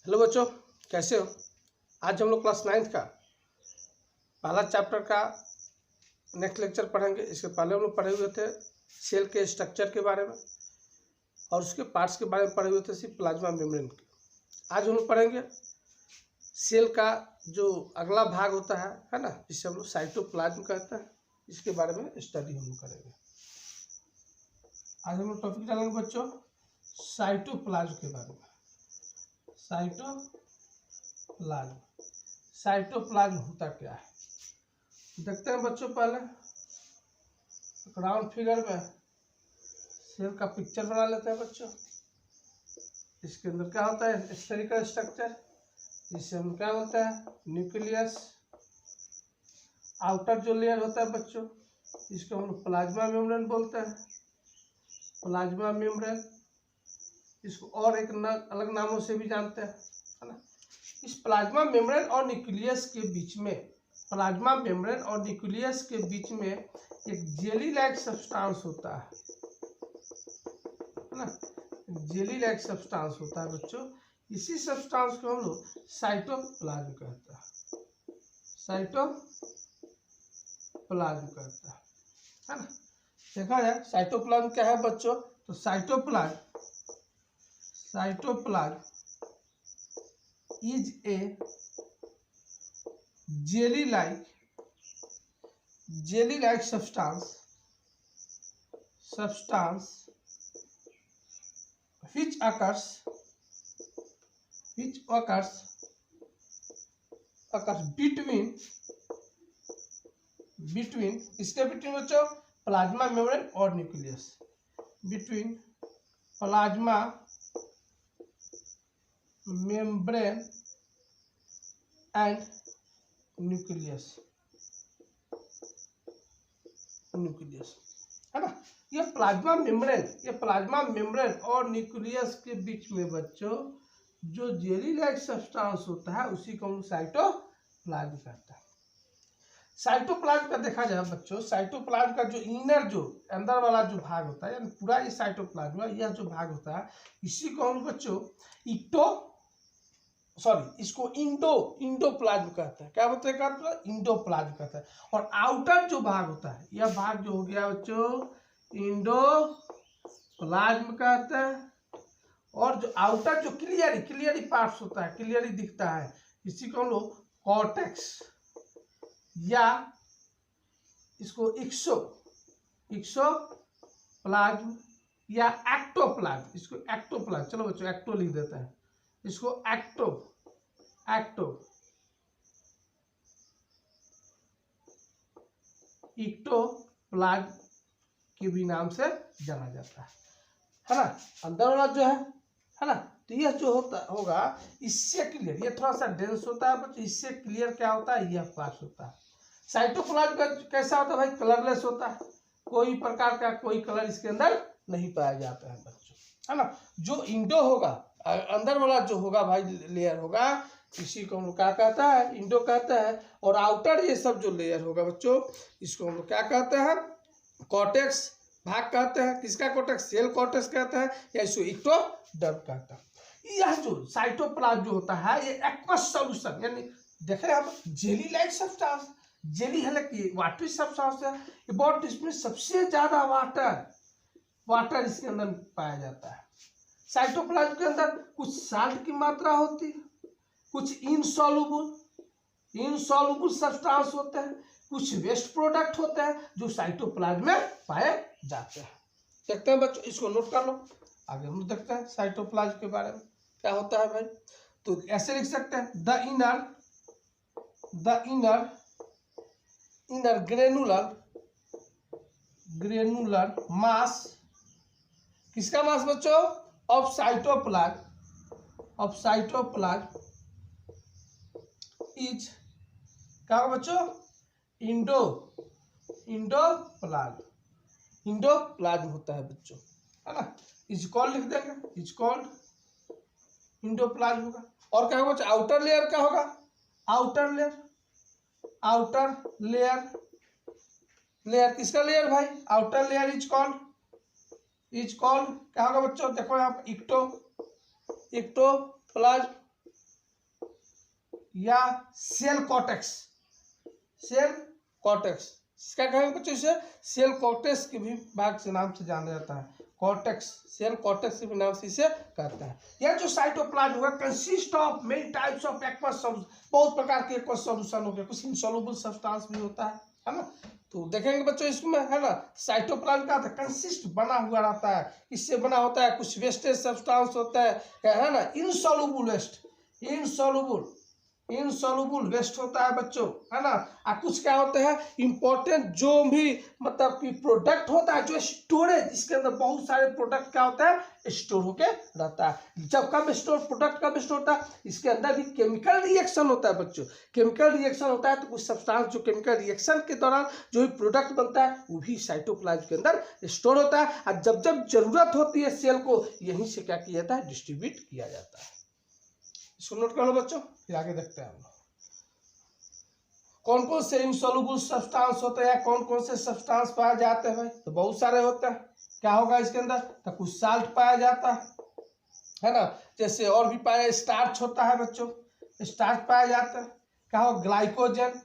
Hello बच्चों, कैसे हो। आज हम लोग क्लास 9th का पहला चैप्टर का नेक्स्ट लेक्चर पढ़ेंगे। इसके पहले हम लोग पढ़े हुए थे सेल के स्ट्रक्चर के बारे में और उसके पार्ट्स के बारे में पढ़े हुए थे, सिर्फ प्लाज्मा मेम्ब्रेन के। आज हम लोग पढ़ेंगे सेल का जो अगला भाग होता है ना, जिसे हम लोग साइटोप्लाज्म कहते हैं। इसके बारे में स्टडी हम लोग करेंगे। आज हम लोग टॉपिक डालेंगे बच्चों साइटोप्लाज्म के बारे में। साइटोप्लाज्म होता क्या है देखते हैं बच्चों। पहले राउंड फिगर में सेल का पिक्चर बना लेते हैं बच्चों। इसके अंदर क्या होता है, स्फेरिकल स्ट्रक्चर, जिसे हम क्या बोलते हैं न्यूक्लियस। आउटर जो लेयर होता है बच्चों, इसको हम लोग प्लाज्मा मेम्ब्रेन बोलते हैं। प्लाज्मा मेम्ब्रेन, इसको और एक अलग नामों से भी जानते हैं, है ना। इस प्लाज्मा मेम्ब्रेन और न्यूक्लियस के बीच में, प्लाज्मा मेम्ब्रेन और न्यूक्लियस के बीच में एक जेली लाइक सब्सटेंस होता है ना। जेली लाइक सब्सटेंस होता है बच्चों। इसी सब्सटेंस को हम लोग साइटोप्लाज्म कहते हैं। साइटोप्लाज्म कहते हैं, है ना। देखा जाए साइटोप्लाज्म क्या है बच्चों, तो cytoplasm is a jelly like substance which occurs between इसके between बच्चों प्लाज्मा मेम्ब्रेन और nucleus, between plasma membrane and nucleus, है ना। ये प्लाज्मा मेम्ब्रेन और न्यूक्लियस के बीच में बच्चों जो जेली लाइक सब्सटेंस होता है उसी को हम साइटोप्लाज्म कहते हैं। साइटोप्लाज्म का देखा जाए बच्चों, साइटोप्लाज्म का जो इनर, जो अंदर वाला जो भाग होता है, यानी पूरा ये साइटोप्लाज्म, यह जो भाग होता है, इसी को हम बच्चों इसको इंडोप्लाज्म कहते हैं। क्या बोलते हैं, इंडोप्लाज्म कहते हैं। और आउटर जो भाग होता है, यह भाग जो हो गया बच्चों इंडोप्लाज्म कहते हैं। और जो आउटर जो क्लियरी पार्ट्स होता है, क्लियरी दिखता है, इसी को हम लोग कॉर्टेक्स या इसको इक्सोप्लाज्म या एक्टोप्लाज्म, इसको एक्टोप्लाज्म, चलो बच्चों एक्टो लिख देते हैं, इसको इक्टोप्लाज्म के भी नाम से जाना जाता है ना। अंदर वाला जो है ना, तो यह जो होगा इससे क्लियर, ये थोड़ा सा डेंस होता है बच्चों, इससे क्लियर क्या होता है, यह पार्ट होता है। साइटोप्लाज्म का कैसा होता है भाई, कलरलेस होता है, कोई प्रकार का कोई कलर इसके अंदर नहीं पाया जाता है बच्चों, है ना। जो इंडो होगा, अंदर वाला जो होगा भाई लेयर होगा, इसी को हम लोग क्या कहता है, इंडो कहता है। और आउटर ये सब जो लेयर होगा बच्चों, इसको हम लोग क्या कहते हैं, कॉर्टेक्स भाग कहते हैं। किसका कॉर्टेक्स, सेल कॉर्टेक्स कहते हैं, या इसको इक्टोडर्म कहते हैं। यह जो साइटोप्लाज्म जो होता है, ये एक्वस सॉल्यूशन, यानी देखें हम जेली लाइक सब्सटेंस, जेली है कि वाटरी सब्सटेंस है, बहुत इसमें सबसे ज्यादा वाटर इसके अंदर पाया जाता है। साइटोप्लाज्म के अंदर कुछ साल्ट की मात्रा होती है, कुछ इनसॉल्युबल सब्सटेंस होते हैं, कुछ वेस्ट प्रोडक्ट होते हैं जो साइटोप्लाज्म में पाए जाते हैं। देखते हैं बच्चों, इसको नोट कर लो। आगे हम देखते हैं साइटोप्लाज्म के बारे में क्या होता है भाई। तो ऐसे लिख सकते हैं, द इनर ग्रेनुलर मास, किसका मास बच्चों, ऑफ साइटोप्लाज्म इज क्या होगा बच्चों, इंडोप्लाज्म होता है बच्चों, है ना। इज कॉल्ड लिख देंगे, इज कॉल्ड इंडोप्लाज्म होगा। और क्या होगा बच्चों, आउटर लेयर क्या होगा, आउटर लेयर किसका लेयर भाई, आउटर लेयर इज कॉल्ड क्या होगा बच्चों, देखो यहाँ पर इक्टोप्लाज्म, या सेल कॉर्टेक्स, सेल कॉर्टेक्स, इसका कहेंगे बच्चों इसे सेल कॉर्टेक्स के भी भाग से नाम से जाना जाता है, कॉर्टेक्स, सेल कॉर्टेक्स के भी नाम से इसे कहते हैं। यह जो साइटोप्लाज्म होगा consist of many types of aqueous, बहुत प्रकार के एक्वस सॉल्यूशन हो गए, कुछ इनसॉल्युबल सब्सटेंस भी होता है ना। तो देखेंगे बच्चों इसमें है ना, साइटोप्लाज्म का कंसिस्ट बना हुआ रहता है, इससे बना होता है, कुछ वेस्टेज सब्सटेंस होता है ना, इनसॉल्युबल वेस्ट, इनसॉल्युबल वेस्ट होता है बच्चों, है ना। और कुछ क्या होते हैं इंपॉर्टेंट, जो भी मतलब कि प्रोडक्ट होता है, जो स्टोरेज, इसके अंदर बहुत सारे प्रोडक्ट क्या होता है स्टोर होके रहता है। जब कब स्टोर, प्रोडक्ट कब स्टोर होता है, इसके अंदर भी केमिकल रिएक्शन होता है बच्चों, केमिकल रिएक्शन होता है, तो कुछ सब्सटेंस जो केमिकल रिएक्शन के दौरान जो भी प्रोडक्ट बनता है वो भी साइटोप्लाज्म के अंदर स्टोर होता है, और जब जब जरूरत होती है सेल को, यहीं से क्या किया जाता है, डिस्ट्रीब्यूट किया जाता है। इसको नोट कर लो बच्चों, फिर आगे देखते हैं हम कौन कौन से इनसॉल्युबल सब्सटेंस होते हैं, कौन कौन से सब्सटेंस पाए जाते हैं भाई, तो बहुत सारे होते हैं। क्या होगा इसके अंदर, तो कुछ साल्ट पाया जाता है ना, जैसे और भी पाया, स्टार्च होता है बच्चों, स्टार्च पाया जाता है। क्या हो, ग्लाइकोजन,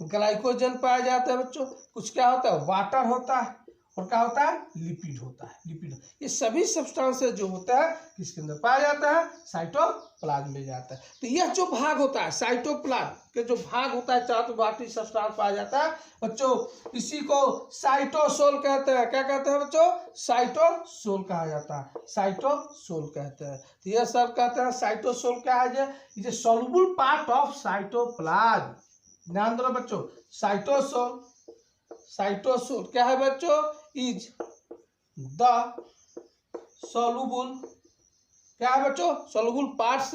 ग्लाइकोजन पाया जाता है बच्चों। कुछ क्या होता है, वाटर होता है, और क्या होता है, लिपिड होता है, लिपिड। ये सभी सब्सटेंसेस जो होता है किसके अंदर पाया जाता है, साइटोप्लाज्म में जाता है। तो यह जो भाग होता है साइटोप्लाज्म के जो भाग होता है, चार बाकी सब्सटेंस पाया जाता है बच्चों, इसी को साइटोसोल कहते हैं। क्या कहते हैं बच्चों, साइटोसोल कहा जाता है, साइटोसोल कहते हैं। तो यह सब कहते हैं साइटोसोल क्या है, ये सॉल्युबल पार्ट ऑफ साइटोप्लाज्म। ध्यान दो बच्चों, साइटोसोल, साइटोसोल क्या है बच्चों, इज द सॉल्युबल, क्या है बच्चों, सॉल्युबल पार्ट्स,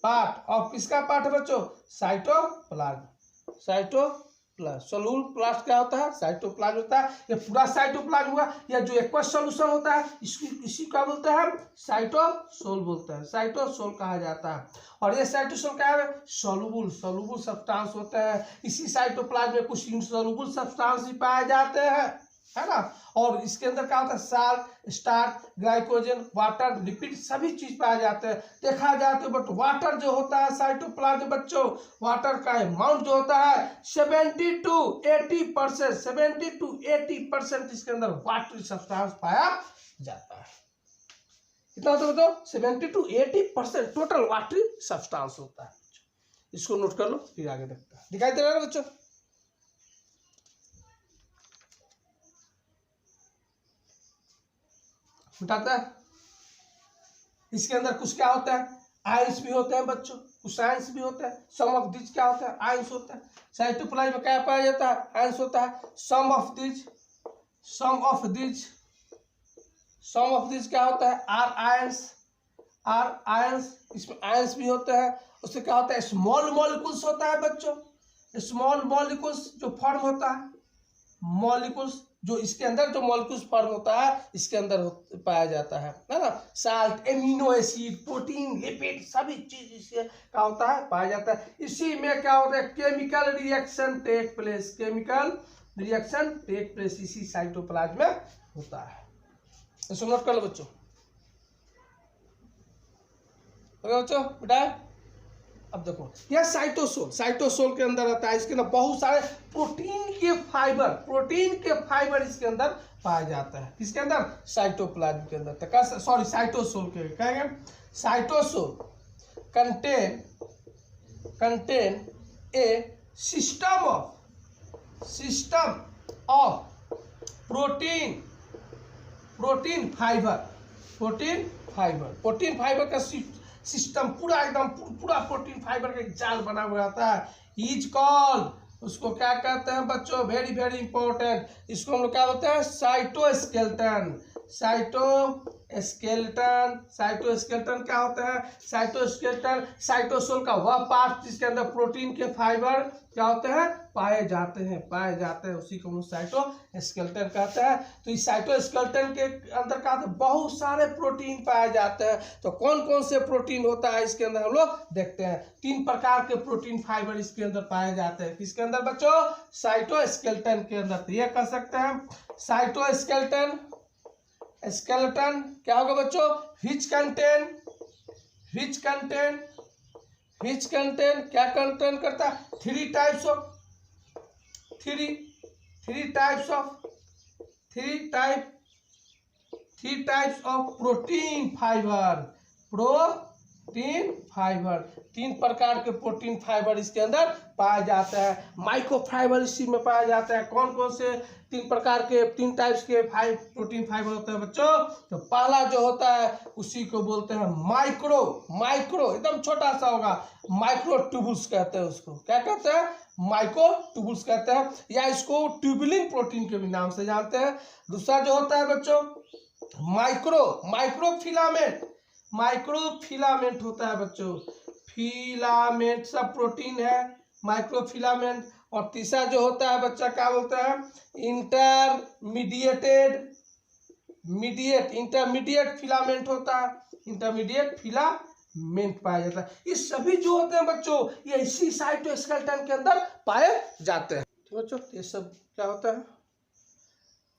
पार्ट ऑफ, किसका पार्ट है बच्चों, साइटोप्लाज्म, साइटोप्लाज्म, सॉल्युबल पार्ट क्या होता है, साइटोप्लाज्म होता है। ये पूरा साइटोप्लाज्म हुआ, या जो एक्वस सॉल्यूशन होता है इसी का बोलते हैं साइटोसोल बोलते हैं, साइटोसोल कहा जाता है। और ये साइटोसोल क्या है, सॉल्युबल, सॉल्युबल सब्सटेंस होते हैं। इसी साइटोप्लाज्म में कुछ इनसॉल्युबल सब्सटेंस भी पाए जाते हैं, है ना। और इसके अंदर क्या होता है, salt, starch, glycogen, water, lipid सभी चीज पाए जाते हैं। देखा जाए तो बट वाटर जो होता है साइटोप्लाज्म बच्चों, वाटर का अमाउंट जो होता है 70 to 80%, 70 to 80% इसके अंदर वाटर सब्सटेंस पाया जाता है। कितना होता है बताओ, 70 to 80% टोटल वाटरी सब्सटेंस होता है। इसको नोट कर लो, फिर आगे देखते हैं। दिखाई दे रहा है बच्चों, बताता है। इसके अंदर कुछ क्या होता है, आयंस भी होते हैं बच्चों, कुछ आयंस भी होते हैं। सम ऑफ दिस क्या होता है, आयंस होता है। साइटोप्लाज्म में क्या पाया जाता है, आयंस होता है। Some of this, some of this, some of this क्या होता है, आर आयंस, आर आयंस, इसमें आयंस भी होते हैं। उससे क्या होता है, स्मॉल मॉलिक्यूल्स होता है बच्चों, स्मॉल मॉलिक्यूल्स जो फॉर्म होता है, मॉलिक्यूल्स जो इसके अंदर जो मॉलिक्यूल्स फॉर्म होता है इसके अंदर पाया जाता है ना। Salt, amino acid, protein, lipid सभी चीज इससे क्या होता है, पाया जाता है। इसी में क्या होता है, chemical reaction take place, chemical reaction take place इसी साइटोप्लाज्म में होता है। इसको नोट कर लो बच्चों, बच्चों बेटा। अब देखो यह साइटोसोल, साइटोसोल के अंदर रहता है। इसके अंदर बहुत सारे प्रोटीन के फाइबर, प्रोटीन के फाइबर इसके अंदर पाया जाता है। किसके अंदर, साइटोप्लाज्म के अंदर। तो सॉरी साइटोसोल के कहेंगे, cytosol contain a system of protein fibre का सिस्टम पूरा एकदम पूरा प्रोटीन फाइबर का एक जाल बना हुआ रहता है। इज कॉल्ड, उसको क्या कहते हैं बच्चों, वेरी वेरी इंपॉर्टेंट, इसको हम लोग क्या बोलते हैं, साइटोस्केलेटन। साइटोस्केलेटन क्या होता है, साइटोस्केलेटन साइटोसोल का वह पार्ट जिसके अंदर प्रोटीन के फाइबर क्या होते हैं, पाए जाते हैं, उसी को हम लोग साइटोस्केलेटन कहते हैं। तो इस साइटोस्केलेटन के अंदर क्या होता है, बहुत सारे प्रोटीन पाए जाते हैं। तो कौन कौन से प्रोटीन होता है इसके अंदर हम लोग देखते हैं। 3 प्रकार के प्रोटीन फाइबर इसके अंदर पाए जाते हैं। किसके अंदर बच्चों, साइटोस्केलेटन के अंदर। तो ये कर सकते हैं साइटोस्केलेटन, स्केलेटन क्या होगा बच्चों, which contain विच कंटेन क्या कंटेन करता है, three types of protein fibre, 3 प्रकार के प्रोटीन फाइबर इसके अंदर पाया जाता है। माइक्रो फाइबर इसी में पाया जाता है। कौन कौन से 3 टाइप्स के प्रोटीन फाइबर होते हैं बच्चों? तो पहला जो होता है उसी को बोलते हैं माइक्रो, एकदम छोटा सा होगा, माइक्रो ट्यूबुल्स कहते हैं उसको। क्या कहते हैं? माइक्रो ट्यूबुल्स कहते हैं, या इसको ट्यूबुलिन प्रोटीन के भी नाम से जानते हैं। दूसरा जो होता है बच्चों माइक्रोफिलामेंट होता है बच्चों। फिलामेंट सब प्रोटीन है, माइक्रोफिलामेंट। और तीसरा जो होता है बच्चा क्या बोलते हैं? इंटरमीडिएट फिलामेंट होता है, इंटरमीडिएट फिलामेंट पाया जाता है। ये सभी जो होते हैं बच्चों ये इसी साइटोस्केलेटन के अंदर पाए जाते हैं। तो बच्चों ये सब क्या होता है?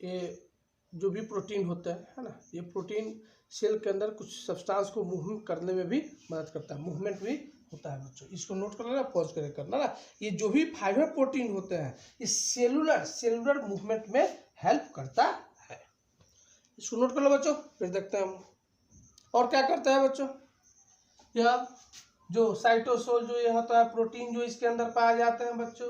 ये जो भी प्रोटीन होता है ना, ये प्रोटीन सेल के अंदर कुछ सब्सटेंस को मूवमेंट करने में भी मदद करता है, मूवमेंट भी होता है बच्चों। इसको नोट कर लेना, पॉज करके करना ना। ये जो भी फाइबर प्रोटीन होते हैं ये सेलुलर मूवमेंट में हेल्प करता है। इसको नोट कर लो बच्चों, फिर देखते हैं हम और क्या करता है बच्चों। यह जो साइटोसोल जो ये होता है प्रोटीन जो इसके अंदर पाए जाते हैं बच्चों,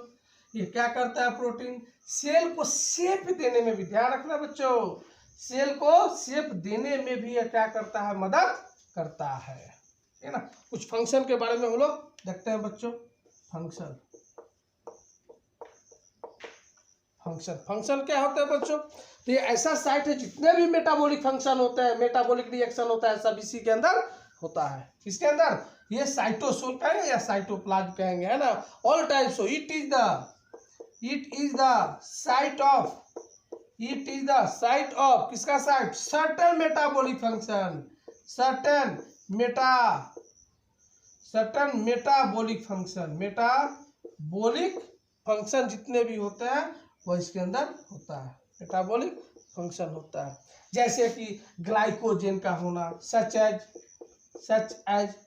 ये क्या करता है? प्रोटीन सेल को शेप देने में भी, ध्यान रखना बच्चों, सेल को शेप देने में भी यह क्या करता है? मदद करता है ना। कुछ फंक्शन के बारे में हम लोग देखते हैं बच्चों। फंक्शन क्या होता है बच्चों? तो ये ऐसा साइट है जितने भी मेटाबॉलिक फंक्शन होता है, मेटाबॉलिक रिएक्शन होता है, सब इसी के अंदर होता है। इसके अंदर ये साइटोसोल कहेंगे या साइटोप्लाज्म कहेंगे, है ना। All types it is the site of किसका साइट? सर्टेन मेटाबॉलिक फंक्शन जितने भी होते हैं वो इसके अंदर होता है, मेटाबॉलिक फंक्शन होता है। जैसे कि ग्लाइकोजेन का होना, सच एज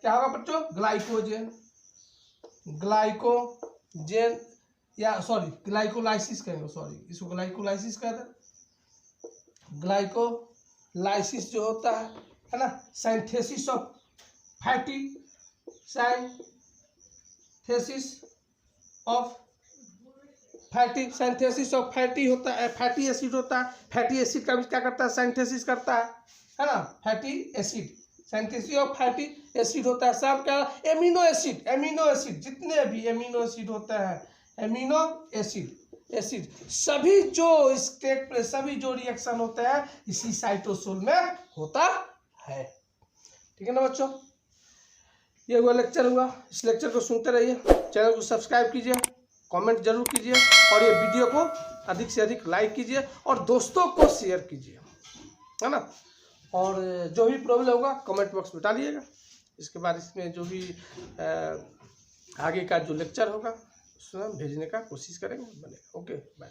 क्या होगा बच्चों? ग्लाइकोजेन या ग्लाइकोलाइसिस कहेंगे, इसको ग्लाइकोलाइसिस कहते हैं। ग्लाइकोलाइसिस जो होता है ना, सिंथेसिस ऑफ फैटी होता है, फैटी एसिड होता है। फैटी एसिड का भी क्या करता है? सिंथेसिस करता है ना। Fatty acid, synthesis of fatty acid होता है। सब क्या? एमिनो एसिड जितने भी एमिनो एसिड होते हैं, एमिनो एसिड सभी जो सभी जो रिएक्शन होते हैं इसी साइटोसोल में होता है। ठीक है ना बच्चों, ये हुआ लेक्चर हुआ। इस लेक्चर को सुनते रहिए, चैनल को सब्सक्राइब कीजिए, कमेंट जरूर कीजिए, और ये वीडियो को अधिक से अधिक लाइक कीजिए और दोस्तों को शेयर कीजिए, है ना। और जो भी प्रॉब्लम होगा कमेंट बॉक्स में डालिएगा। इसके बाद इसमें जो भी आगे का जो लेक्चर होगा उसमें भेजने का कोशिश करेंगे, बनेगा। Okay bye.